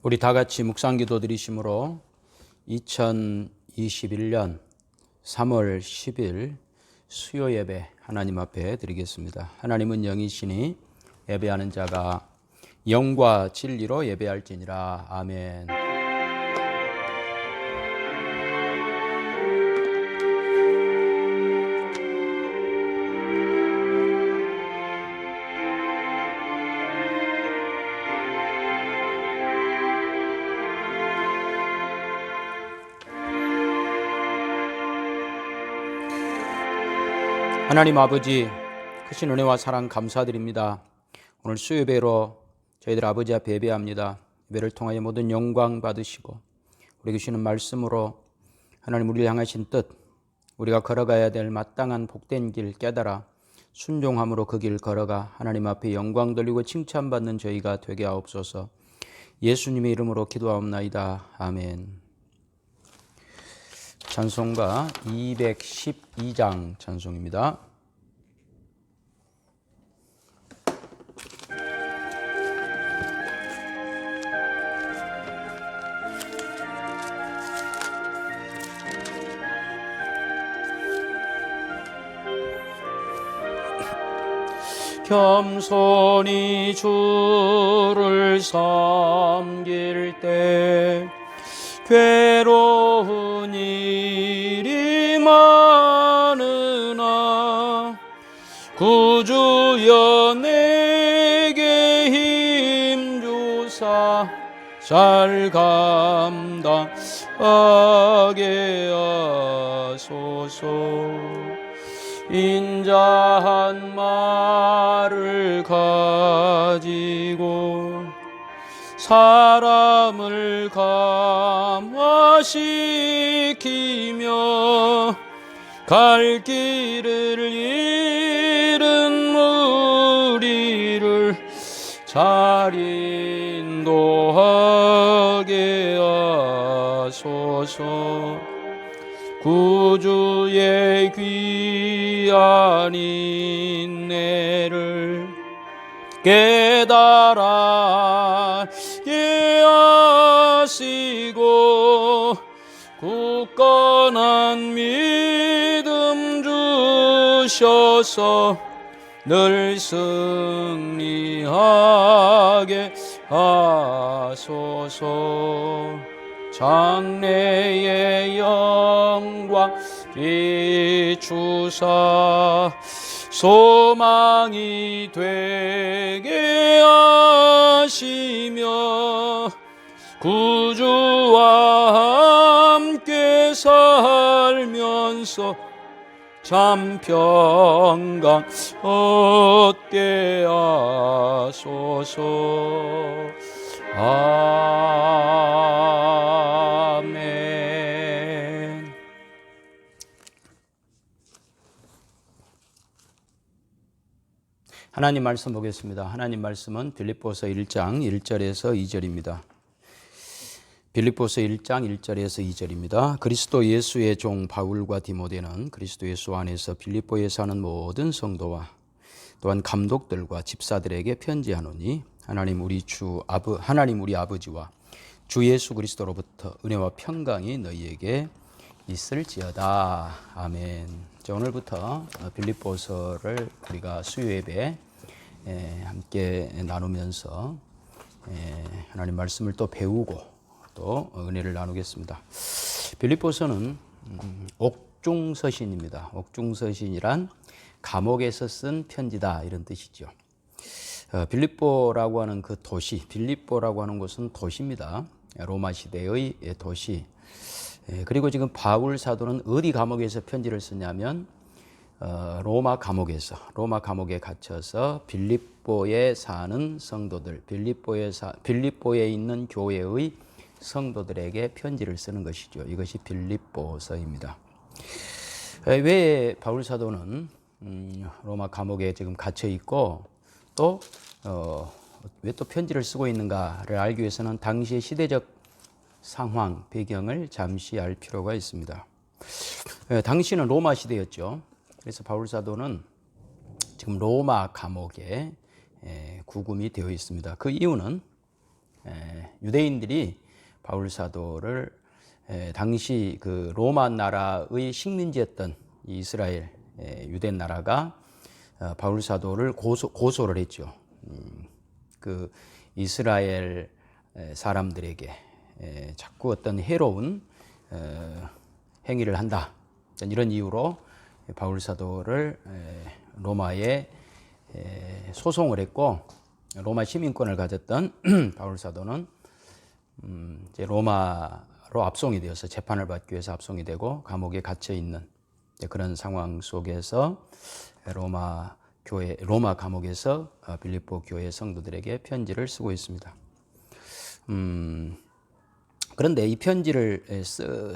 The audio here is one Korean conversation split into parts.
우리 다 같이 묵상기도 드리심으로 2021년 3월 10일 수요 예배 하나님 앞에 드리겠습니다. 하나님은 영이시니 예배하는 자가 영과 진리로 예배할지니라. 아멘. 하나님 아버지, 크신 은혜와 사랑 감사드립니다. 오늘 수요예배로 저희들 아버지 앞에 예배합니다. 예배를 통하여 모든 영광 받으시고 우리 주시는 말씀으로 하나님 우리를 향하신 뜻, 우리가 걸어가야 될 마땅한 복된 길 깨달아 순종함으로 그 길 걸어가 하나님 앞에 영광 돌리고 칭찬받는 저희가 되게 하옵소서. 예수님의 이름으로 기도하옵나이다. 아멘. 찬송가 212장 찬송입니다. 겸손히 주를 섬길 때 괴로운 일이 많으나 구주여 내게 힘주사 잘 감당하게 하소서. 인자한 말을 가지고 사람을 감화시키며 갈 길을 잃은 우리를 잘 인도하게 하소서. 구주의 귀한 인내를 깨달아 하시고 굳건한 믿음 주셔서 늘 승리하게 하소서. 장래의 영광 비추사 소망이 되게 하시며 구주와 함께 살면서 참 평강 얻게 하소서. 아멘. 하나님 말씀 보겠습니다. 하나님 말씀은 빌립보서 1장 1절에서 2절입니다. 빌립보서 1장 1절에서 2절입니다. 그리스도 예수의 종 바울과 디모데는 그리스도 예수 안에서 빌립보에 사는 모든 성도와 또한 감독들과 집사들에게 편지하노니 하나님 우리 아버지와 주 예수 그리스도로부터 은혜와 평강이 너희에게 있을지어다. 아멘. 자, 오늘부터 빌립보서를 우리가 수요예배 함께 나누면서 하나님 말씀을 또 배우고 또 은혜를 나누겠습니다. 빌립보서는 옥중서신입니다. 옥중서신이란 감옥에서 쓴 편지다 이런 뜻이죠. 빌립보라고 하는 그 도시, 빌립보라고 하는 곳은 도시입니다. 로마 시대의 도시. 그리고 지금 바울 사도는 어디 감옥에서 편지를 쓰냐면 로마 감옥에 gat혀서 빌립보에 사는 성도들, 빌립보에 있는 교회의 성도들에게 편지를 쓰는 것이죠. 이것이 빌립보서입니다. 왜 바울 사도는 로마 감옥에 지금 갇혀 있고 또 왜 또 편지를 쓰고 있는가를 알기 위해서는 당시의 시대적 상황, 배경을 잠시 알 필요가 있습니다. 당시는 로마 시대였죠. 그래서 바울 사도는 지금 로마 감옥에 구금이 되어 있습니다. 그 이유는 유대인들이 바울 사도를 당시 그 로마 나라의 식민지였던 이스라엘 유대 나라가 바울 사도를 고소를 했죠. 그 이스라엘 사람들에게 자꾸 어떤 해로운 행위를 한다. 이런 이유로 바울 사도를 로마에 소송을 했고, 로마 시민권을 가졌던 바울 사도는 이제 로마로 압송이 되어서 재판을 받기 위해서 압송이 되고 감옥에 갇혀 있는 그런 상황 속에서 로마 감옥에서 빌립보 교회 성도들에게 편지를 쓰고 있습니다. 그런데 이 편지를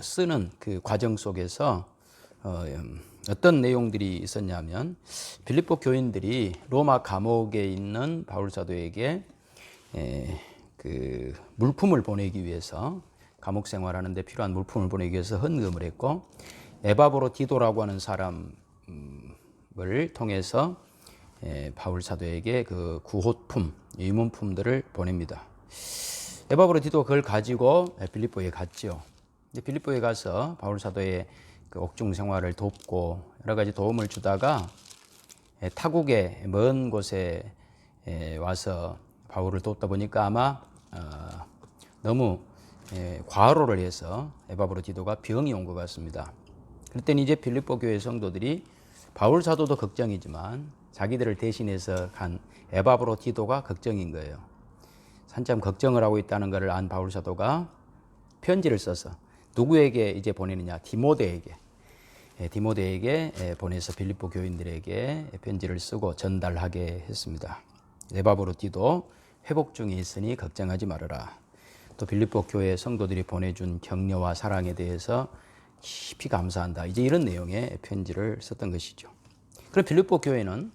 쓰는 그 과정 속에서 어떤 내용들이 있었냐면, 빌립보 교인들이 로마 감옥에 있는 바울 사도에게 그 물품을 보내기 위해서, 감옥 생활하는 데 필요한 물품을 보내기 위해서 헌금을 했고, 에바브로디도라고 하는 사람을 통해서 바울 사도에게 그 구호품, 유문품들을 보냅니다. 에바브로디도가 그걸 가지고 빌립보에 갔죠. 빌립보에 가서 바울 사도의 그 옥중 생활을 돕고 여러 가지 도움을 주다가 타국의 먼 곳에 와서 바울을 돕다 보니까 아마 너무 과로를 해서 에바브로디도가 병이 온 것 같습니다. 그랬더니 이제 빌립보 교회 성도들이 바울 사도도 걱정이지만 자기들을 대신해서 간 에바브로디도가 걱정인 거예요. 한참 걱정을 하고 있다는 것을 안 바울 사도가 편지를 써서 누구에게 이제 보내느냐? 디모데에게 보내서 빌립보 교인들에게 편지를 쓰고 전달하게 했습니다. 에바브로디도 회복 중에 있으니 걱정하지 말아라. 또 빌립보 교회 성도들이 보내준 격려와 사랑에 대해서 깊이 감사한다. 이제 이런 내용의 편지를 썼던 것이죠. 그럼 빌립보 교회는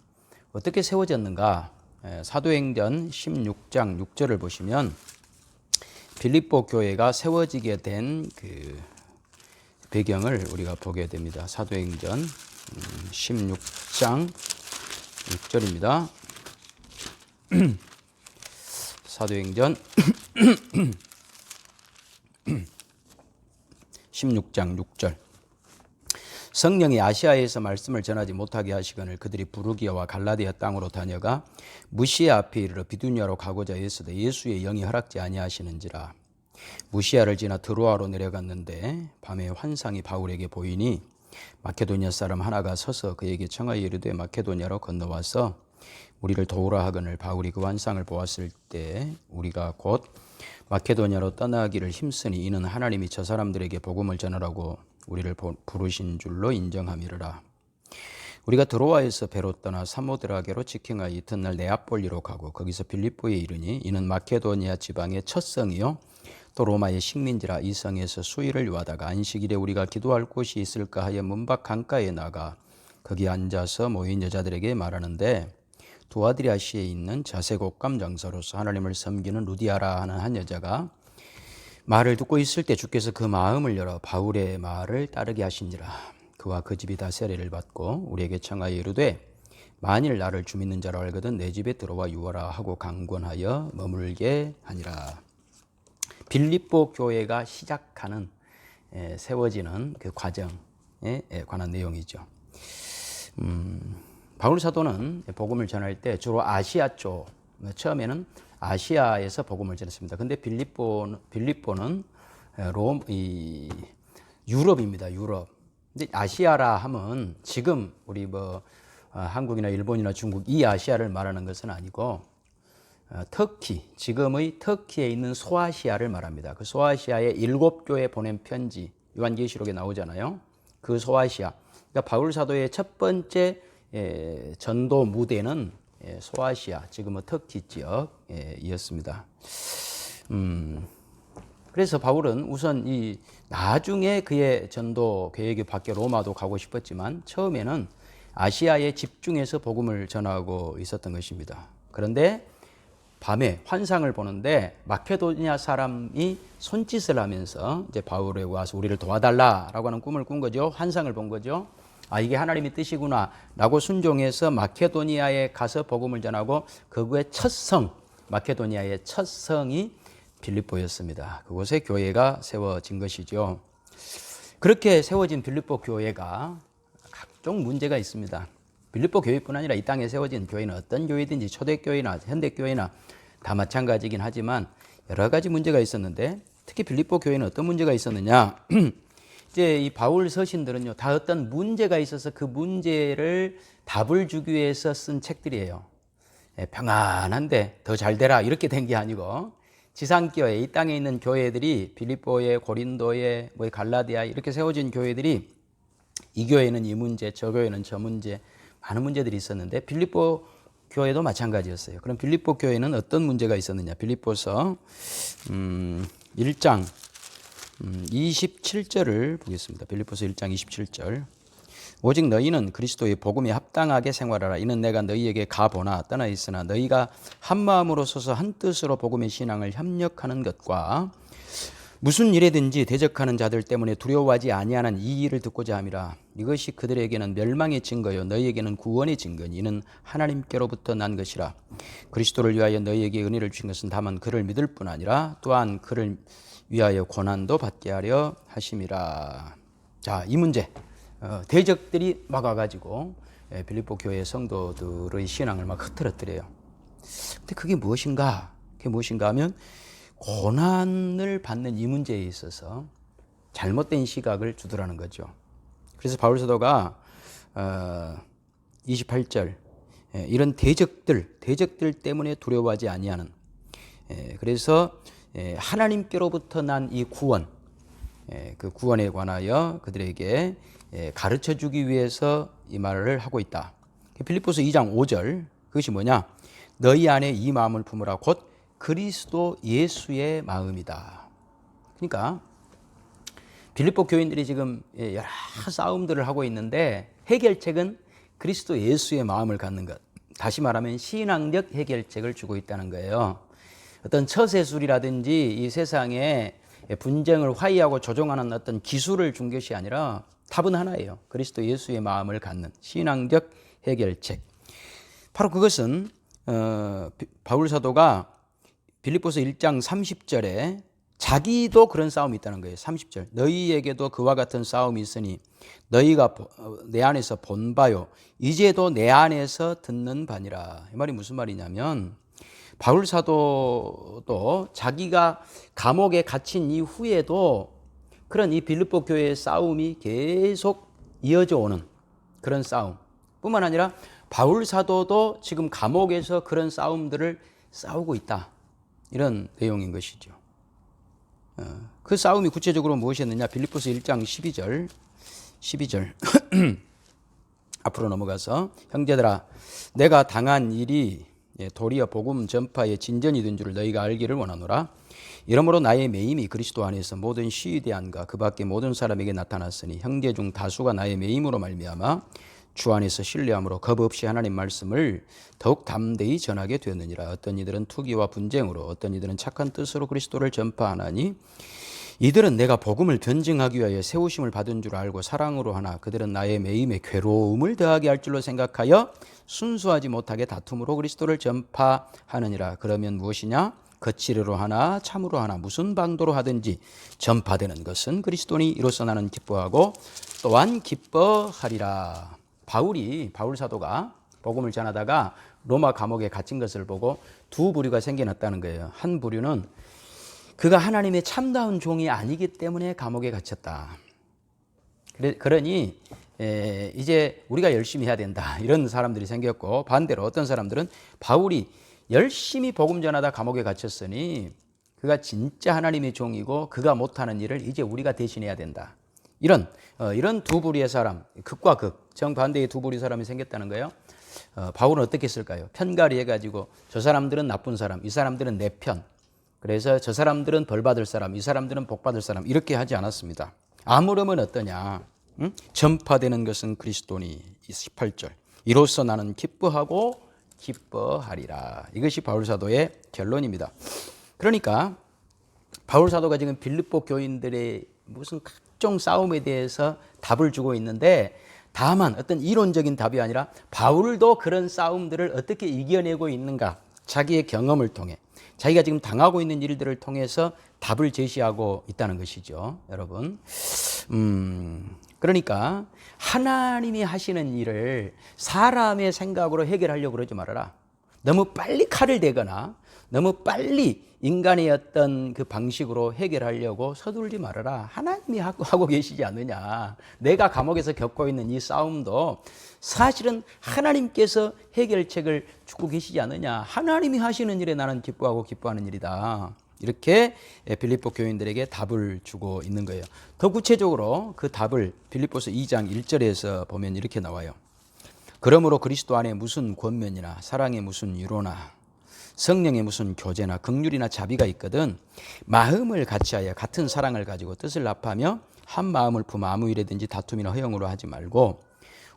어떻게 세워졌는가? 사도행전 16장 6절을 보시면 빌립보 교회가 세워지게 된 그 배경을 우리가 보게 됩니다. 사도행전 16장 6절입니다. 사도행전 16장 6절. 성령이 아시아에서 말씀을 전하지 못하게 하시거늘 그들이 부르기아와 갈라디아 땅으로 다녀가 무시아 앞에 이르러 비두니아로 가고자 했으되 예수의 영이 허락지 아니하시는지라. 무시아를 지나 드로아로 내려갔는데 밤에 환상이 바울에게 보이니 마케도니아 사람 하나가 서서 그에게 청하여 이르되 마케도니아로 건너와서 우리를 도우라 하거늘 바울이 그 환상을 보았을 때 우리가 곧 마케도니아로 떠나기를 힘쓰니 이는 하나님이 저 사람들에게 복음을 전하라고 우리를 부르신 줄로 인정함이라. 우리가 드로아에서 배로 떠나 사모드라게로 직행하여 이튿날 네아폴리로 가고 거기서 빌립보에 이르니 이는 마케도니아 지방의 첫 성이요 또 로마의 식민지라. 이 성에서 수일을 요하다가 안식일에 우리가 기도할 곳이 있을까 하여 문밖 강가에 나가 거기 앉아서 모인 여자들에게 말하는데 두아드리아시에 있는 자색옥감 장사로서 하나님을 섬기는 루디아라 하는 한 여자가 말을 듣고 있을 때 주께서 그 마음을 열어 바울의 말을 따르게 하시니라. 그와 그 집이 다 세례를 받고 우리에게 청하여 이르되 만일 나를 주 믿는 자로 알거든 내 집에 들어와 유하라 하고 강권하여 머물게 하니라. 빌립보 교회가 시작하는 세워지는 그 과정에 관한 내용이죠. 바울 사도는 복음을 전할 때 주로 아시아 쪽, 처음에는 아시아에서 복음을 전했습니다. 근데 빌립보는 유럽입니다. 유럽. 근데 아시아라 하면 지금 우리 한국이나 일본이나 중국 이 아시아를 말하는 것은 아니고 터키, 지금의 터키에 있는 소아시아를 말합니다. 그 소아시아의 7교회 보낸 편지, 요한계시록에 나오잖아요. 그 소아시아. 그러니까 바울 사도의 첫 번째 전도 무대는 소아시아, 지금은 터키 지역이었습니다. 그래서 바울은 우선 나중에 그의 전도 계획이 바뀌어 로마도 가고 싶었지만 처음에는 아시아에 집중해서 복음을 전하고 있었던 것입니다. 그런데 밤에 환상을 보는데 마케도니아 사람이 손짓을 하면서 이제 바울에게 와서 우리를 도와달라라고 하는 꿈을 꾼 거죠. 환상을 본 거죠. 아, 이게 하나님의 뜻이구나 라고 순종해서 마케도니아에 가서 복음을 전하고 그의 첫 성, 마케도니아의 첫 성이 빌립보였습니다. 그곳에 교회가 세워진 것이죠. 그렇게 세워진 빌립보 교회가 각종 문제가 있습니다. 빌립보 교회뿐 아니라 이 땅에 세워진 교회는 어떤 교회든지 초대교회나 현대교회나 다 마찬가지긴 하지만 여러 가지 문제가 있었는데 특히 빌립보 교회는 어떤 문제가 있었느냐. 이제 이 바울 서신들은요, 다 어떤 문제가 있어서 그 문제를 답을 주기 위해서 쓴 책들이에요. 평안한데 더 잘 되라 이렇게 된 게 아니고 지상교회, 이 땅에 있는 교회들이 빌립보에, 고린도에, 갈라디아 이렇게 세워진 교회들이 이 교회는 이 문제, 저 교회는 저 문제, 많은 문제들이 있었는데 빌립보 교회도 마찬가지였어요. 그럼 빌립보 교회는 어떤 문제가 있었느냐? 빌립보서 1장 27절을 보겠습니다. 빌립보서 1장 27절. 오직 너희는 그리스도의 복음에 합당하게 생활하라. 이는 내가 너희에게 가보나 떠나 있으나 너희가 한 마음으로 서서 한 뜻으로 복음의 신앙을 협력하는 것과 무슨 일에든지 대적하는 자들 때문에 두려워하지 아니하는 이 일을 듣고자 함이라. 이것이 그들에게는 멸망의 증거요 너희에게는 구원의 증거니 이는 하나님께로부터 난 것이라. 그리스도를 위하여 너희에게 은혜를 주신 것은 다만 그를 믿을 뿐 아니라 또한 그를 위하여 고난도 받게 하려 하심이라. 자, 이 문제. 대적들이 막 와가지고 빌립보 교회 성도들의 신앙을 막 흐트러뜨려요. 근데 그게 무엇인가? 그게 무엇인가 하면 고난을 받는 이 문제에 있어서 잘못된 시각을 주더라는 거죠. 그래서 바울 사도가 28절 이런 대적들 때문에 두려워하지 아니하는 그래서 하나님께로부터 난 이 구원 그 구원에 관하여 그들에게 가르쳐 주기 위해서 이 말을 하고 있다. 빌립보서 2장 5절 그것이 뭐냐? 너희 안에 이 마음을 품으라 곧 그리스도 예수의 마음이다. 그러니까 빌립보 교인들이 지금 여러 싸움들을 하고 있는데 해결책은 그리스도 예수의 마음을 갖는 것. 다시 말하면 신앙적 해결책을 주고 있다는 거예요. 어떤 처세술이라든지 이 세상에 분쟁을 화해하고 조정하는 어떤 기술을 준 것이 아니라 답은 하나예요. 그리스도 예수의 마음을 갖는 신앙적 해결책. 바로 그것은 바울 사도가 빌립보서 1장 30절에 자기도 그런 싸움이 있다는 거예요. 30절. 너희에게도 그와 같은 싸움이 있으니 너희가 내 안에서 본 바요. 이제도 내 안에서 듣는 바니라. 이 말이 무슨 말이냐면 바울 사도도 자기가 감옥에 갇힌 이후에도 그런 이 빌립보 교회의 싸움이 계속 이어져 오는 그런 싸움 뿐만 아니라 바울 사도도 지금 감옥에서 그런 싸움들을 싸우고 있다. 이런 내용인 것이죠. 그 싸움이 구체적으로 무엇이었느냐? 빌립보서 1장 12절 앞으로 넘어가서 형제들아 내가 당한 일이 도리어 복음 전파의 진전이 된 줄을 너희가 알기를 원하노라. 이러므로 나의 매임이 그리스도 안에서 모든 시위대안과 그 밖에 모든 사람에게 나타났으니 형제 중 다수가 나의 매임으로 말미암아 주 안에서 신뢰함으로 겁 없이 하나님 말씀을 더욱 담대히 전하게 되었느니라. 어떤 이들은 투기와 분쟁으로 어떤 이들은 착한 뜻으로 그리스도를 전파하나니 이들은 내가 복음을 변증하기 위하여 세우심을 받은 줄 알고 사랑으로 하나 그들은 나의 매임에 괴로움을 더하게 할 줄로 생각하여 순수하지 못하게 다툼으로 그리스도를 전파하느니라. 그러면 무엇이냐? 거칠으로 하나 참으로 하나 무슨 방도로 하든지 전파되는 것은 그리스도니 이로써 나는 기뻐하고 또한 기뻐하리라. 바울 사도가 복음을 전하다가 로마 감옥에 갇힌 것을 보고 두 부류가 생겨났다는 거예요. 한 부류는 그가 하나님의 참다운 종이 아니기 때문에 감옥에 갇혔다. 그러니 이제 우리가 열심히 해야 된다. 이런 사람들이 생겼고 반대로 어떤 사람들은 바울이 열심히 복음 전하다 감옥에 갇혔으니 그가 진짜 하나님의 종이고 그가 못하는 일을 이제 우리가 대신해야 된다. 이런 두 부류의 사람, 극과 극, 정반대의 두 부류의 사람이 생겼다는 거예요. 바울은 어떻게 했을까요? 편가리 해가지고 저 사람들은 나쁜 사람, 이 사람들은 내 편. 그래서 저 사람들은 벌 받을 사람, 이 사람들은 복 받을 사람 이렇게 하지 않았습니다. 아무름은 어떠냐? 전파되는 것은 그리스도니 18절. 이로써 나는 기뻐하고 기뻐하리라. 이것이 바울 사도의 결론입니다. 그러니까 바울 사도가 지금 빌립보 교인들의 무슨 각종 싸움에 대해서 답을 주고 있는데 다만 어떤 이론적인 답이 아니라 바울도 그런 싸움들을 어떻게 이겨내고 있는가 자기의 경험을 통해 자기가 지금 당하고 있는 일들을 통해서 답을 제시하고 있다는 것이죠, 여러분. 그러니까 하나님이 하시는 일을 사람의 생각으로 해결하려고 그러지 말아라. 너무 빨리 칼을 대거나 너무 빨리 인간의 어떤 그 방식으로 해결하려고 서둘지 말아라. 하나님이 하고 계시지 않느냐. 내가 감옥에서 겪고 있는 이 싸움도 사실은 하나님께서 해결책을 주고 계시지 않느냐. 하나님이 하시는 일에 나는 기뻐하고 기뻐하는 일이다. 이렇게 빌립보 교인들에게 답을 주고 있는 거예요. 더 구체적으로 그 답을 빌립보서 2장 1절에서 보면 이렇게 나와요. 그러므로 그리스도 안에 무슨 권면이나 사랑의 무슨 위로나 성령의 무슨 교제나 긍휼이나 자비가 있거든 마음을 같이하여 같은 사랑을 가지고 뜻을 합하며 한 마음을 품어 아무 일에든지 다툼이나 허영으로 하지 말고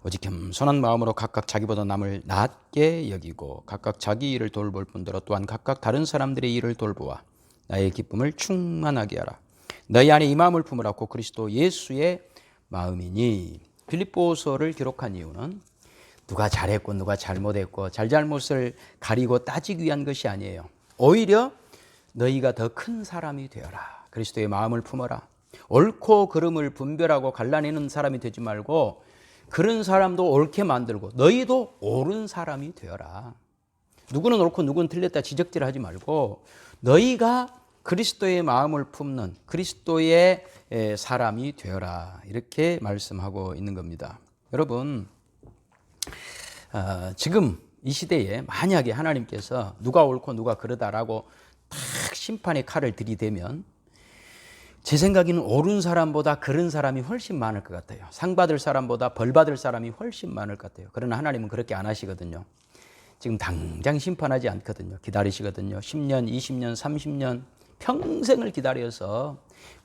오직 겸손한 마음으로 각각 자기보다 남을 낮게 여기고 각각 자기 일을 돌볼 뿐더러 또한 각각 다른 사람들의 일을 돌보아 나의 기쁨을 충만하게 하라. 너희 안에 이 마음을 품으라고 그리스도 예수의 마음이니. 빌립보서를 기록한 이유는 누가 잘했고 누가 잘못했고 잘잘못을 가리고 따지기 위한 것이 아니에요. 오히려 너희가 더 큰 사람이 되어라. 그리스도의 마음을 품어라. 옳고 그름을 분별하고 갈라내는 사람이 되지 말고 그런 사람도 옳게 만들고 너희도 옳은 사람이 되어라. 누구는 옳고 누구는 틀렸다 지적질하지 말고 너희가 그리스도의 마음을 품는 그리스도의 사람이 되어라. 이렇게 말씀하고 있는 겁니다. 여러분, 지금 이 시대에 만약에 하나님께서 누가 옳고 누가 그러다라고 딱 심판의 칼을 들이대면 제 생각에는 옳은 사람보다 그런 사람이 훨씬 많을 것 같아요. 상 받을 사람보다 벌 받을 사람이 훨씬 많을 것 같아요. 그러나 하나님은 그렇게 안 하시거든요. 지금 당장 심판하지 않거든요. 기다리시거든요. 10년, 20년, 30년 평생을 기다려서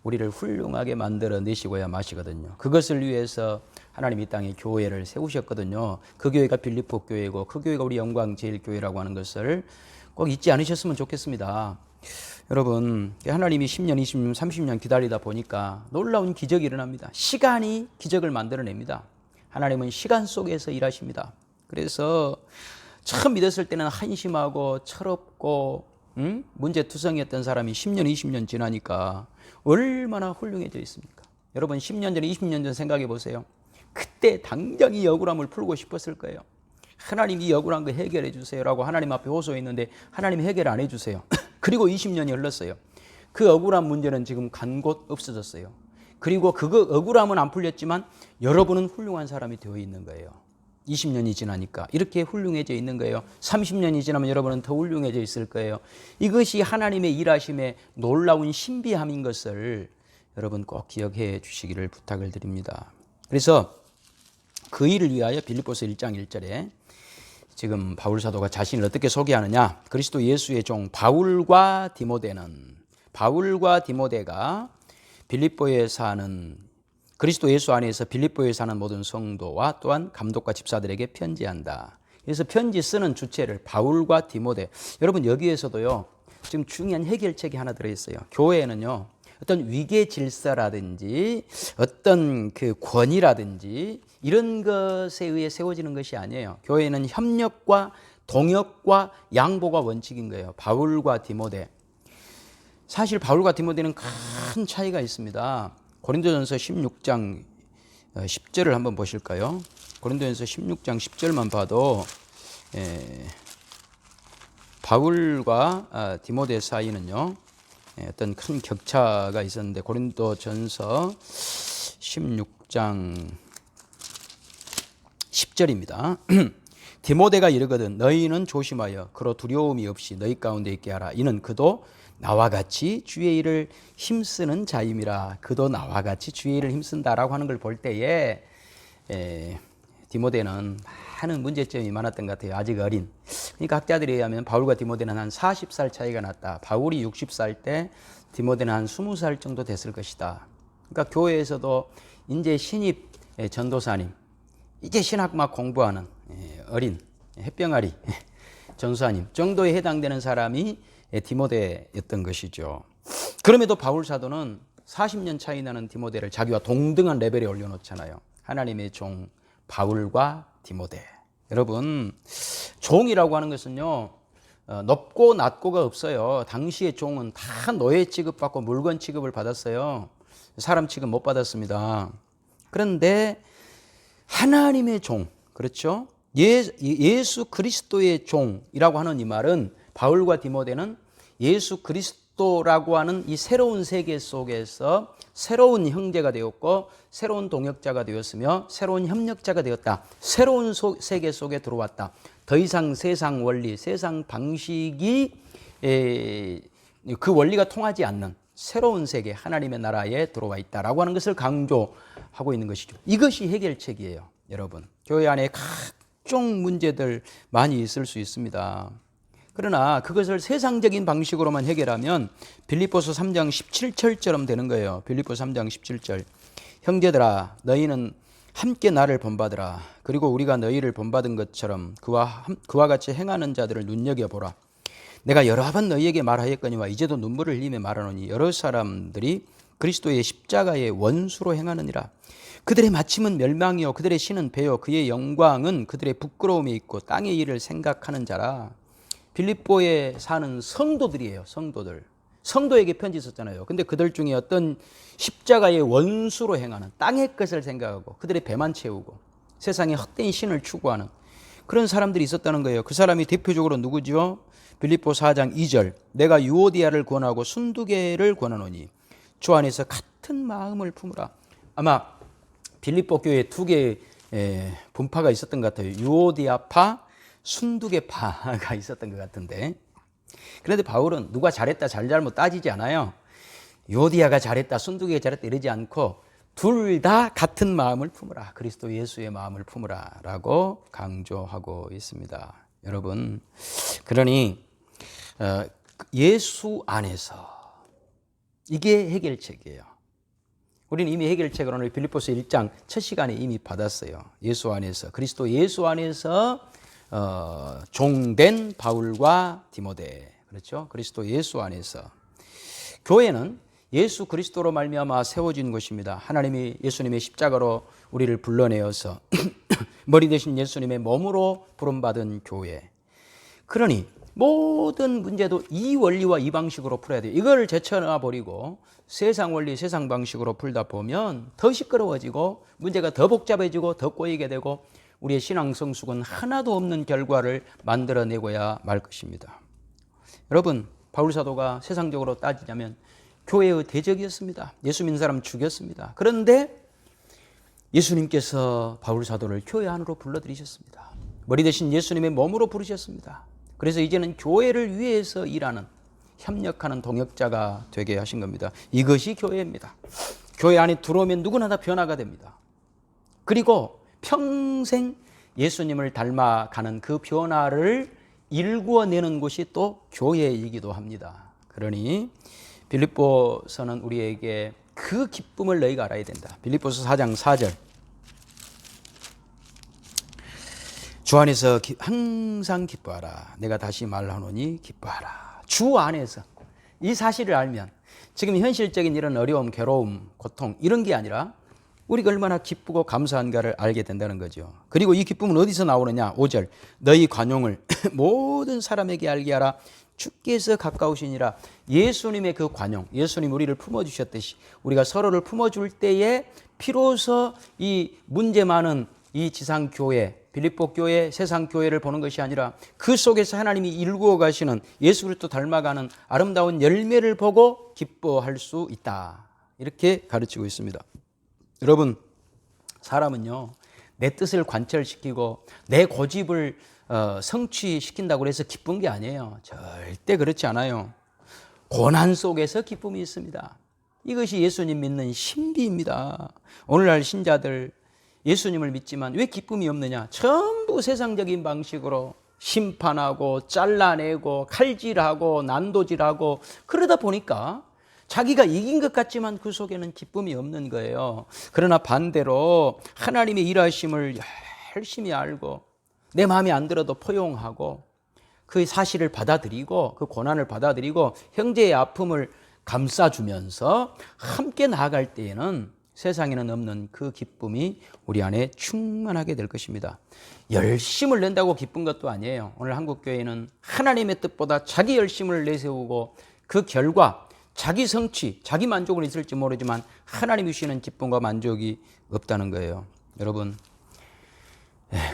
우리를 훌륭하게 만들어내시고야 마시거든요. 그것을 위해서 하나님 이 땅에 교회를 세우셨거든요. 그 교회가 빌립보 교회고 그 교회가 우리 영광제일교회라고 하는 것을 꼭 잊지 않으셨으면 좋겠습니다. 여러분, 하나님이 10년, 20년, 30년 기다리다 보니까 놀라운 기적이 일어납니다. 시간이 기적을 만들어냅니다. 하나님은 시간 속에서 일하십니다. 그래서 처음 믿었을 때는 한심하고 철없고 문제투성이었던 사람이 10년, 20년 지나니까 얼마나 훌륭해져 있습니까? 여러분 10년 전, 20년 전 생각해 보세요. 그때 당장 이 억울함을 풀고 싶었을 거예요. 하나님 이 억울한 거 해결해 주세요라고 하나님 앞에 호소했는데 하나님 해결 안 해주세요. 그리고 20년이 흘렀어요. 그 억울한 문제는 지금 간 곳 없어졌어요. 그리고 그거 억울함은 안 풀렸지만 여러분은 훌륭한 사람이 되어 있는 거예요. 20년이 지나니까 이렇게 훌륭해져 있는 거예요. 30년이 지나면 여러분은 더 훌륭해져 있을 거예요. 이것이 하나님의 일하심의 놀라운 신비함인 것을 여러분 꼭 기억해 주시기를 부탁을 드립니다. 그래서 그 일을 위하여 빌립보서 1장 1절에 지금 바울 사도가 자신을 어떻게 소개하느냐. 그리스도 예수의 종 바울과 디모데가 빌립보에 사는 그리스도 예수 안에서 빌립보에 사는 모든 성도와 또한 감독과 집사들에게 편지한다. 그래서 편지 쓰는 주체를 바울과 디모데. 여러분 여기에서도요. 지금 중요한 해결책이 하나 들어있어요. 교회에는요. 어떤 위계 질서라든지 어떤 그 권위라든지 이런 것에 의해 세워지는 것이 아니에요. 교회는 협력과 동역과 양보가 원칙인 거예요. 바울과 디모데. 사실 바울과 디모데는 큰 차이가 있습니다. 고린도전서 16장 10절을 한번 보실까요? 고린도전서 16장 10절만 봐도 바울과 디모데 사이는요. 어떤 큰 격차가 있었는데 고린도전서 16장 10절입니다. 디모데가 이르거든 너희는 조심하여 그로 두려움이 없이 너희 가운데 있게 하라. 이는 그도 나와 같이 주의 일을 힘쓰는 자임이라. 그도 나와 같이 주의 일을 힘쓴다라고 하는 걸 볼 때에 디모데는 많은 문제점이 많았던 것 같아요. 아직 어린. 그러니까 학자들에 의하면 바울과 디모데는 한 40살 차이가 났다. 바울이 60살 때 디모데는 한 20살 정도 됐을 것이다. 그러니까 교회에서도 이제 신입 전도사님, 이제 신학 막 공부하는 어린 햇병아리 전사님 정도에 해당되는 사람이 디모데였던 것이죠. 그럼에도 바울 사도는 40년 차이 나는 디모데를 자기와 동등한 레벨에 올려놓잖아요. 하나님의 종 바울과 디모데. 여러분 종이라고 하는 것은요 높고 낮고가 없어요. 당시의 종은 다 노예 취급받고 물건 취급을 받았어요. 사람 취급 못 받았습니다. 그런데 하나님의 종, 그렇죠? 예수 그리스도의 종이라고 하는 이 말은 바울과 디모데는 예수 그리스도라고 하는 이 새로운 세계 속에서 새로운 형제가 되었고 새로운 동역자가 되었으며 새로운 협력자가 되었다. 새로운 세계 속에 들어왔다. 더 이상 세상 원리, 세상 방식이 그 원리가 통하지 않는 새로운 세계, 하나님의 나라에 들어와 있다라고 하는 것을 강조하고 있는 것이죠. 이것이 해결책이에요, 여러분. 교회 안에 각종 문제들 많이 있을 수 있습니다. 그러나 그것을 세상적인 방식으로만 해결하면 빌립보서 3장 17절처럼 되는 거예요. 빌립보서 3장 17절. 형제들아, 너희는 함께 나를 본받으라. 그리고 우리가 너희를 본받은 것처럼 그와 같이 행하는 자들을 눈여겨보라. 내가 여러 번 너희에게 말하였거니와 이제도 눈물을 흘리며 말하노니 여러 사람들이 그리스도의 십자가의 원수로 행하느니라. 그들의 마침은 멸망이요 그들의 신은 배요 그의 영광은 그들의 부끄러움에 있고 땅의 일을 생각하는 자라. 빌립보에 사는 성도들이에요. 성도에게 편지 썼잖아요. 근데 그들 중에 어떤 십자가의 원수로 행하는 땅의 것을 생각하고 그들의 배만 채우고 세상의 헛된 신을 추구하는 그런 사람들이 있었다는 거예요. 그 사람이 대표적으로 누구죠? 빌립보 4장 2절. 내가 유오디아를 권하고 순두계를 권하노니 주 안에서 같은 마음을 품으라. 아마 빌립보 교회에 두 개의 분파가 있었던 것 같아요. 유오디아파, 순두계파가 있었던 것 같은데, 그런데 바울은 누가 잘했다 잘잘못 따지지 않아요. 유오디아가 잘했다 순두계가 잘했다 이러지 않고 둘 다 같은 마음을 품으라. 그리스도 예수의 마음을 품으라 라고 강조하고 있습니다. 여러분, 그러니 예수 안에서 이게 해결책이에요. 우리는 이미 해결책을 오늘 빌립보서 1장 첫 시간에 이미 받았어요. 예수 안에서, 그리스도 예수 안에서 종된 바울과 디모데, 그렇죠? 그리스도 예수 안에서 교회는 예수 그리스도로 말미암아 세워진 것입니다. 하나님이 예수님의 십자가로 우리를 불러내어서 머리 대신 예수님의 몸으로 부름받은 교회. 그러니 모든 문제도 이 원리와 이 방식으로 풀어야 돼요. 이걸 제쳐놔 버리고 세상 원리, 세상 방식으로 풀다 보면 더 시끄러워지고 문제가 더 복잡해지고 더 꼬이게 되고 우리의 신앙 성숙은 하나도 없는 결과를 만들어내고야 말 것입니다. 여러분, 바울 사도가 세상적으로 따지자면 교회의 대적이었습니다. 예수 믿는 사람 죽였습니다. 그런데 예수님께서 바울 사도를 교회 안으로 불러들이셨습니다. 머리 대신 예수님의 몸으로 부르셨습니다. 그래서 이제는 교회를 위해서 일하는, 협력하는 동역자가 되게 하신 겁니다. 이것이 교회입니다. 교회 안에 들어오면 누구나 다 변화가 됩니다. 그리고 평생 예수님을 닮아가는 그 변화를 일구어내는 곳이 또 교회이기도 합니다. 그러니 빌립보서는 우리에게 그 기쁨을 너희가 알아야 된다. 빌립보서 4장 4절. 주 안에서 항상 기뻐하라. 내가 다시 말하노니 기뻐하라. 주 안에서. 이 사실을 알면 지금 현실적인 이런 어려움, 괴로움, 고통 이런 게 아니라 우리가 얼마나 기쁘고 감사한가를 알게 된다는 거죠. 그리고 이 기쁨은 어디서 나오느냐? 5절. 너희 관용을 모든 사람에게 알게 하라. 주께서 가까우시니라. 예수님의 그 관용, 예수님 우리를 품어주셨듯이 우리가 서로를 품어줄 때에 비로소 이 문제 많은 이 지상교회, 빌립보 교회, 세상 교회를 보는 것이 아니라 그 속에서 하나님이 일구어 가시는 예수 그리스도 닮아가는 아름다운 열매를 보고 기뻐할 수 있다. 이렇게 가르치고 있습니다. 여러분, 사람은요, 내 뜻을 관철시키고 내 고집을 성취시킨다고 해서 기쁜 게 아니에요. 절대 그렇지 않아요. 고난 속에서 기쁨이 있습니다. 이것이 예수님 믿는 신비입니다. 오늘날 신자들 예수님을 믿지만 왜 기쁨이 없느냐? 전부 세상적인 방식으로 심판하고 잘라내고 칼질하고 난도질하고 그러다 보니까 자기가 이긴 것 같지만 그 속에는 기쁨이 없는 거예요. 그러나 반대로 하나님의 일하심을 열심히 알고 내 마음에 안 들어도 포용하고 그 사실을 받아들이고 그 고난을 받아들이고 형제의 아픔을 감싸주면서 함께 나아갈 때에는 세상에는 없는 그 기쁨이 우리 안에 충만하게 될 것입니다. 열심을 낸다고 기쁜 것도 아니에요. 오늘 한국교회는 하나님의 뜻보다 자기 열심을 내세우고 그 결과 자기 성취, 자기 만족은 있을지 모르지만 하나님이 주시는 기쁨과 만족이 없다는 거예요. 여러분,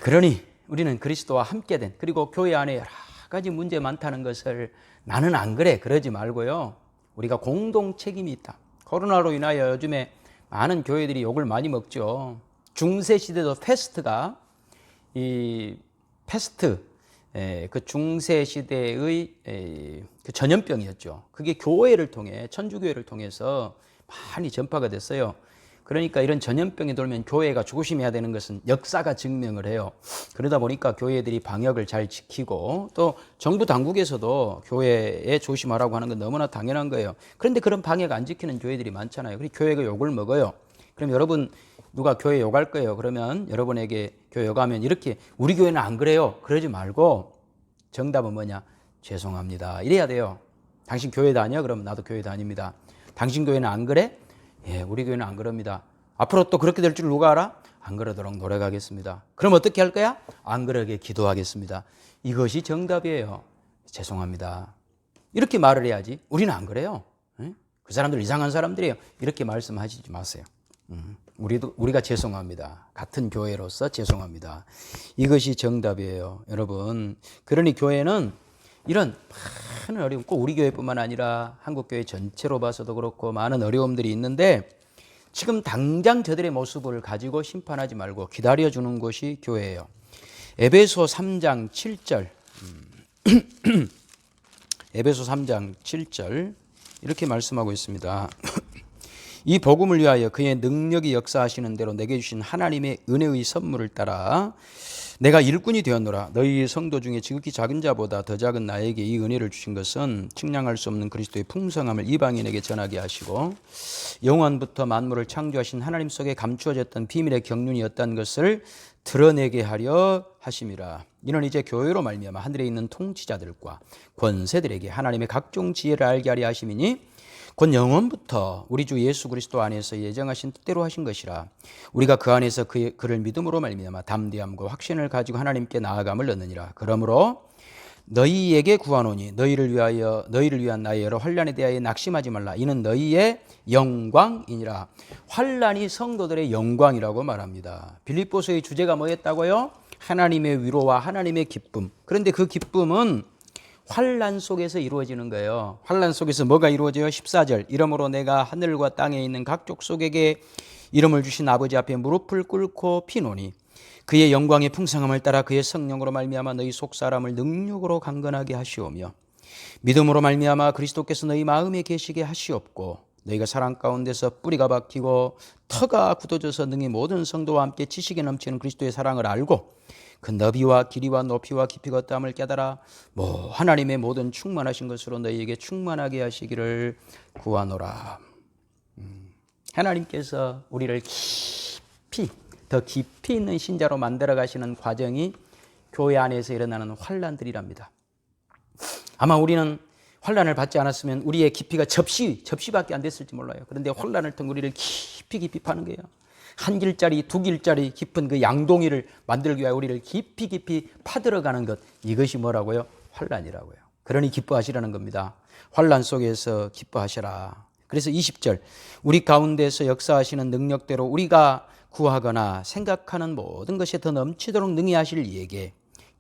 그러니 우리는 그리스도와 함께 된, 그리고 교회 안에 여러 가지 문제 많다는 것을 나는 안 그래 그러지 말고요. 우리가 공동 책임이 있다. 코로나로 인하여 요즘에 많은 교회들이 욕을 많이 먹죠. 중세 시대도 패스트가 이 패스트, 그 중세 시대의 그 전염병이었죠. 그게 교회를 통해, 천주교회를 통해서 많이 전파가 됐어요. 그러니까 이런 전염병이 돌면 교회가 조심해야 되는 것은 역사가 증명을 해요. 그러다 보니까 교회들이 방역을 잘 지키고 또 정부 당국에서도 교회에 조심하라고 하는 건 너무나 당연한 거예요. 그런데 그런 방역 안 지키는 교회들이 많잖아요. 그래서 교회가 욕을 먹어요. 그럼 여러분 누가 교회 욕할 거예요. 그러면 여러분에게 교회 욕하면 이렇게 우리 교회는 안 그래요. 그러지 말고 정답은 뭐냐? 죄송합니다. 이래야 돼요. 당신 교회 다녀? 그럼 나도 교회 다닙니다. 당신 교회는 안 그래? 예, 우리 교회는 안 그럽니다. 앞으로 또 그렇게 될 줄 누가 알아? 안 그러도록 노력하겠습니다. 그럼 어떻게 할 거야? 안 그러게 기도하겠습니다. 이것이 정답이에요. 죄송합니다. 이렇게 말을 해야지. 우리는 안 그래요. 그 사람들 이상한 사람들이에요. 이렇게 말씀하시지 마세요. 우리가 죄송합니다. 같은 교회로서 죄송합니다. 이것이 정답이에요. 여러분, 그러니 교회는 이런 많은 어려움, 꼭 우리 교회뿐만 아니라 한국교회 전체로 봐서도 그렇고 많은 어려움들이 있는데 지금 당장 저들의 모습을 가지고 심판하지 말고 기다려주는 곳이 교회예요. 에베소 3장 7절 에베소 3장 7절 이렇게 말씀하고 있습니다. 이 복음을 위하여 그의 능력이 역사하시는 대로 내게 주신 하나님의 은혜의 선물을 따라 내가 일꾼이 되었노라. 너희 성도 중에 지극히 작은 자보다 더 작은 나에게 이 은혜를 주신 것은 측량할 수 없는 그리스도의 풍성함을 이방인에게 전하게 하시고 영원부터 만물을 창조하신 하나님 속에 감추어졌던 비밀의 경륜이었다는 것을 드러내게 하려 하심이라. 이는 이제 교회로 말미암아 하늘에 있는 통치자들과 권세들에게 하나님의 각종 지혜를 알게 하려 하심이니 곧 영원부터 우리 주 예수 그리스도 안에서 예정하신 뜻대로 하신 것이라. 우리가 그 안에서 그를 믿음으로 말미암아 담대함과 확신을 가지고 하나님께 나아감을 얻느니라. 그러므로 너희에게 구하노니 너희를 위한 나의 여러 환난에 대하여 낙심하지 말라. 이는 너희의 영광이니라. 환난이 성도들의 영광이라고 말합니다. 빌립보서의 주제가 뭐였다고요? 하나님의 위로와 하나님의 기쁨. 그런데 그 기쁨은 환난 속에서 이루어지는 거예요. 환난 속에서 뭐가 이루어져요? 14절 이러므로 내가 하늘과 땅에 있는 각 족속에게 이름을 주신 아버지 앞에 무릎을 꿇고 피노니 그의 영광의 풍성함을 따라 그의 성령으로 말미암아 너희 속사람을 능력으로 강건하게 하시오며 믿음으로 말미암아 그리스도께서 너희 마음에 계시게 하시옵고 너희가 사랑 가운데서 뿌리가 박히고 터가 굳어져서 능히 모든 성도와 함께 지식에 넘치는 그리스도의 사랑을 알고 그 너비와 길이와 높이와 깊이가 어떠함을 깨달아 하나님의 모든 충만하신 것으로 너희에게 충만하게 하시기를 구하노라. 하나님께서 우리를 더 깊이 있는 신자로 만들어 가시는 과정이 교회 안에서 일어나는 환난들이랍니다. 아마 우리는 환난을 받지 않았으면 우리의 깊이가 접시밖에 안 됐을지 몰라요. 그런데 환난을 통해 우리를 깊이 파는 거예요. 한 길짜리, 두 길짜리 깊은 그 양동이를 만들기 위하여 우리를 깊이 파들어가는 것, 이것이 뭐라고요? 환난이라고요. 그러니 기뻐하시라는 겁니다. 환난 속에서 기뻐하시라. 그래서 20절 우리 가운데서 역사하시는 능력대로 우리가 구하거나 생각하는 모든 것에 더 넘치도록 능히 하실 이에게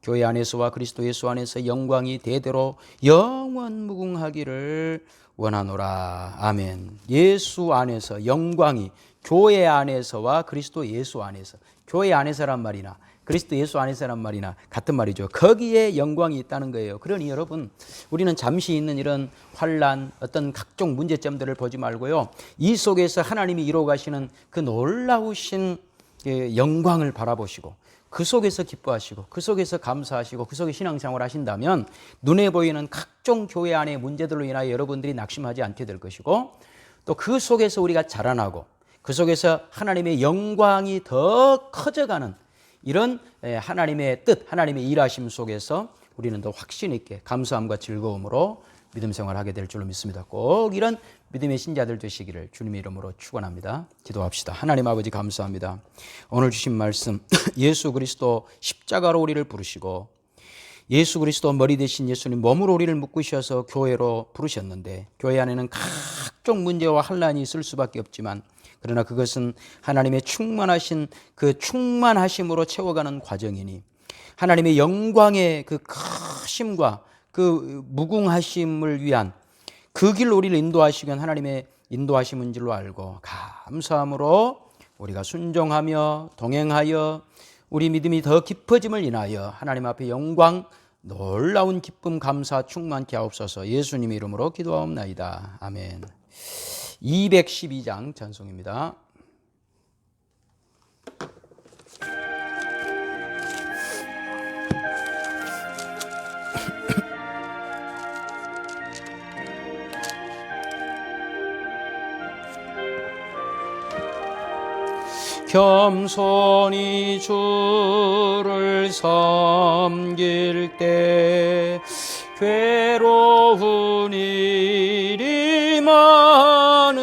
교회 안에서와 그리스도 예수 안에서 영광이 대대로 영원무궁하기를 원하노라. 아멘. 예수 안에서 영광이 교회 안에서와 그리스도 예수 안에서, 교회 안에서란 말이나 그리스도 예수 안에서란 말이나 같은 말이죠. 거기에 영광이 있다는 거예요. 그러니 여러분, 우리는 잠시 있는 이런 환난, 어떤 각종 문제점들을 보지 말고요, 이 속에서 하나님이 이루어 가시는 그 놀라우신 영광을 바라보시고 그 속에서 기뻐하시고 그 속에서 감사하시고 그 속에 신앙생활 하신다면 눈에 보이는 각종 교회 안의 문제들로 인하여 여러분들이 낙심하지 않게 될 것이고, 또 그 속에서 우리가 자라나고 그 속에서 하나님의 영광이 더 커져가는 이런 하나님의 뜻, 하나님의 일하심 속에서 우리는 더 확신 있게 감사함과 즐거움으로 믿음 생활하게 될 줄로 믿습니다. 꼭 이런 믿음의 신자들 되시기를 주님의 이름으로 축원합니다. 기도합시다. 하나님 아버지 감사합니다. 오늘 주신 말씀 예수 그리스도 십자가로 우리를 부르시고 예수 그리스도 머리 대신 예수님 몸으로 우리를 묶으셔서 교회로 부르셨는데 교회 안에는 각종 문제와 환란이 있을 수밖에 없지만 그러나 그것은 하나님의 충만하신 그 충만하심으로 채워가는 과정이니 하나님의 영광의 그 크심과 그 무궁하심을 위한 그 길로 우리를 인도하시건 하나님의 인도하심인 줄로 알고 감사함으로 우리가 순종하며 동행하여 우리 믿음이 더 깊어짐을 인하여 하나님 앞에 영광 놀라운 기쁨 감사 충만케 하옵소서. 예수님의 이름으로 기도하옵나이다. 아멘. 212장 찬송입니다. 겸손히 주를 섬길 때 괴로운 일이 많으나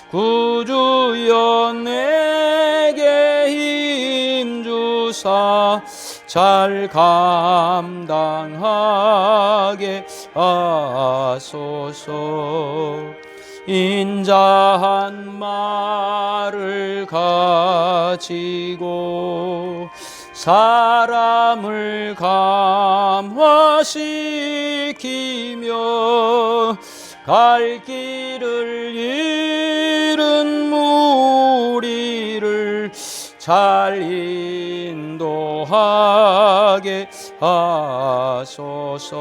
구주여 내게 힘주사 잘 감당하게 하소서. 인자한 말을 가지고 사람을 감화시키며 갈 길을 잃은 무리를 잘 인도하게 하소서.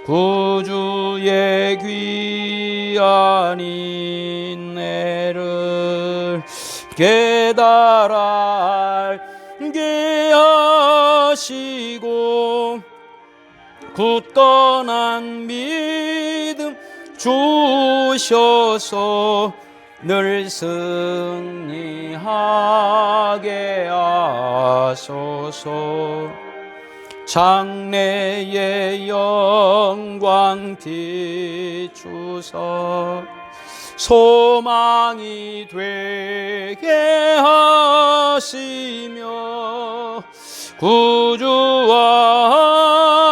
구주의 귀한 인내를 깨달아 알게 하시고 굳건한 믿음 주셔서 늘 승리하게 하소서. 장래의 영광 비추사 소망이 되게 하시며 구주와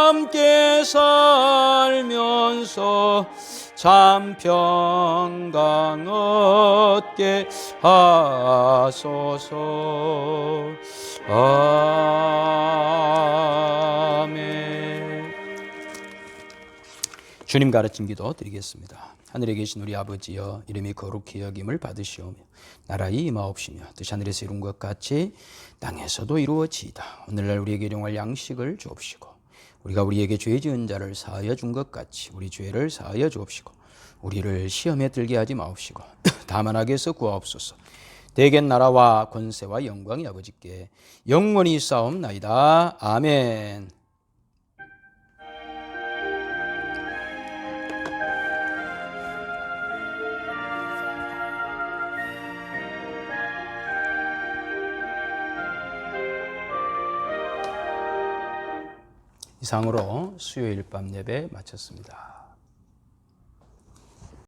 함께 살면서 참 평강 얻게 하소서. 아멘. 주님 가르친 기도 드리겠습니다. 하늘에 계신 우리 아버지여, 이름이 거룩히 여김을 받으시오며 나라의 임하옵시며 뜻이 하늘에서 이룬 것 같이 땅에서도 이루어지이다. 오늘날 우리에게 일용할 양식을 주옵시고 우리가 우리에게 죄 지은 자를 사하여 준 것 같이 우리 죄를 사하여 주옵시고 우리를 시험에 들게 하지 마옵시고 다만 악에서 구하옵소서. 대개 나라와 권세와 영광이 아버지께 영원히 있사옵나이다. 아멘. 이상으로 수요일 밤 예배 마쳤습니다.